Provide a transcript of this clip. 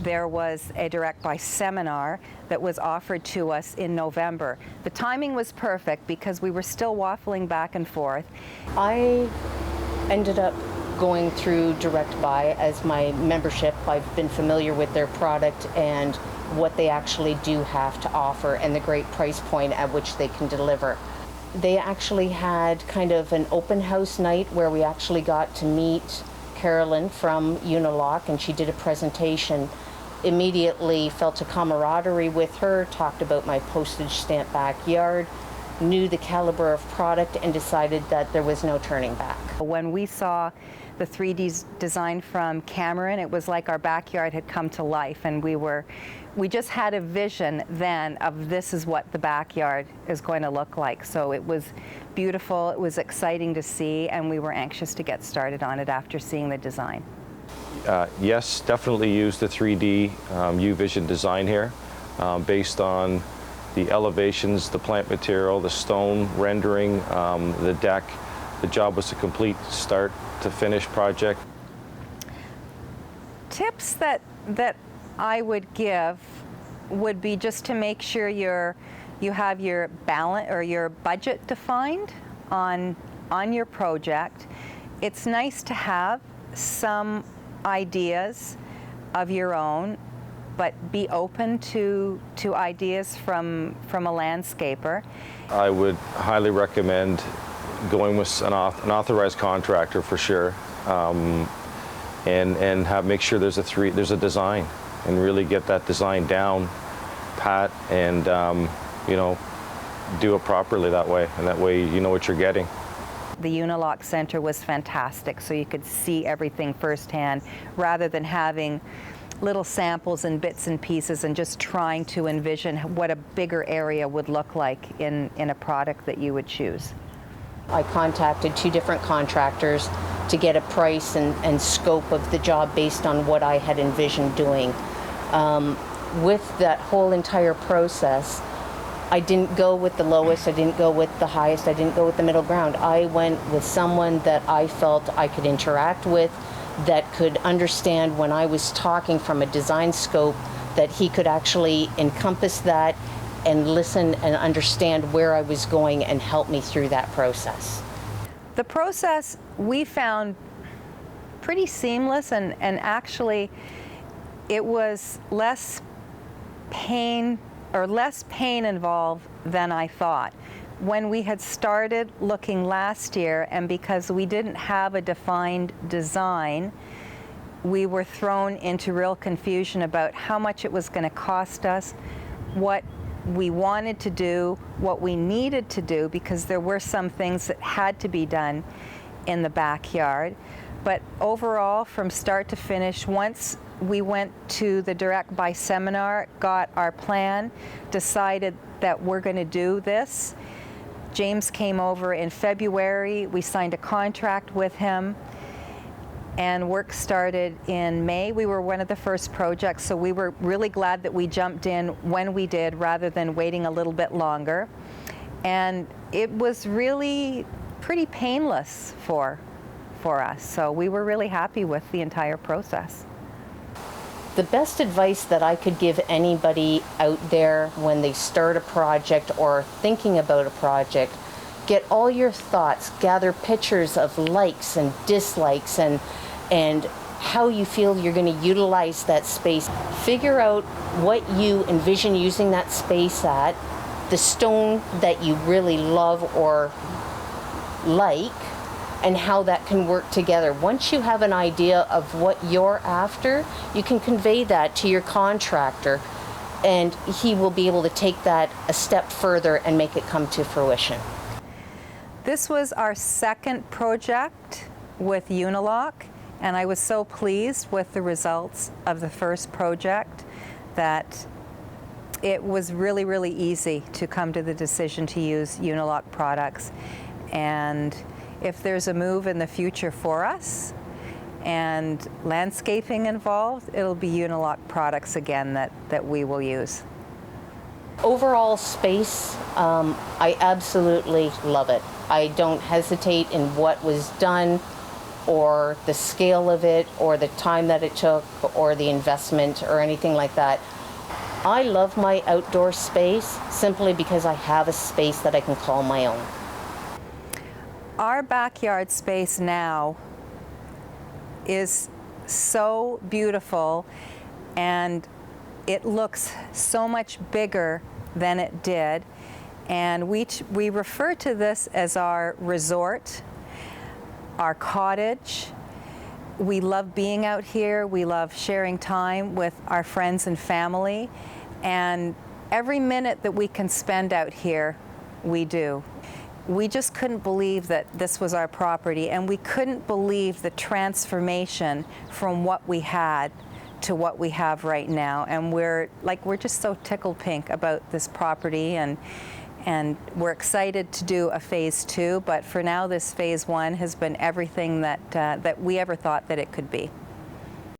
there was a DirectBuy seminar that was offered to us in November. The timing was perfect because we were still waffling back and forth. I ended up going through DirectBuy as my membership. I've been familiar with their product and what they actually do have to offer and the great price point at which they can deliver. They actually had kind of an open house night where we actually got to meet Carolyn from Unilock, and she did a presentation. Immediately felt a camaraderie with her, talked about my postage stamp backyard, knew the caliber of product, and decided that there was no turning back. When we saw the 3D design from Cameron, it was like our backyard had come to life, and we just had a vision then of this is what the backyard is going to look like. So it was beautiful, it was exciting to see, and we were anxious to get started on it after seeing the design. Yes, definitely use the 3D U-Vision design here based on the elevations, the plant material, the stone rendering, the deck. The job was a complete start to finish project. Tips that I would give would be just to make sure you have your balance or your budget defined on your project. It's nice to have some ideas of your own, but be open to ideas from a landscaper. I would highly recommend going with an authorized contractor for sure, and make sure there's a design, and really get that design down pat, and you know, do it properly that way, and that way you know what you're getting. The Unilock Center was fantastic, so you could see everything firsthand rather than having little samples and bits and pieces and just trying to envision what a bigger area would look like in a product that you would choose. I contacted 2 different contractors to get a price and scope of the job based on what I had envisioned doing. With that whole entire process, I didn't go with the lowest, I didn't go with the highest, I didn't go with the middle ground. I went with someone that I felt I could interact with, that could understand when I was talking from a design scope, that he could actually encompass that and listen and understand where I was going and help me through that process. The process we found pretty seamless, and actually it was less pain involved than I thought. When we had started looking last year, and because we didn't have a defined design, we were thrown into real confusion about how much it was going to cost us, what we wanted to do, what we needed to do, because there were some things that had to be done in the backyard. But overall, from start to finish, once we went to the DirectBuy seminar, got our plan, decided that we're going to do this. James came over in February, we signed a contract with him, and work started in May. We were one of the first projects, so we were really glad that we jumped in when we did rather than waiting a little bit longer. And it was really pretty painless for us, so we were really happy with the entire process. The best advice that I could give anybody out there when they start a project or thinking about a project, get all your thoughts, gather pictures of likes and dislikes and how you feel you're going to utilize that space. Figure out what you envision using that space at, the stone that you really love or like, and how that can work together. Once you have an idea of what you're after, you can convey that to your contractor, and he will be able to take that a step further and make it come to fruition. This was our second project with Unilock, and I was so pleased with the results of the first project that it was really, really easy to come to the decision to use Unilock products. And if there's a move in the future for us and landscaping involved, it'll be Unilock products again that we will use. Overall space, I absolutely love it. I don't hesitate in what was done. or the scale of it or the time that it took or the investment or anything like that. I love my outdoor space simply because I have a space that I can call my own. Our backyard space now is so beautiful, and it looks so much bigger than it did. And we refer to this as our resort, our cottage. We love being out here. We love sharing time with our friends and family. And every minute that we can spend out here, we do. We just couldn't believe that this was our property, and we couldn't believe the transformation from what we had to what we have right now. And we're just so tickled pink about this property, and we're excited to do a phase 2, but for now this phase 1 has been everything that we ever thought that it could be.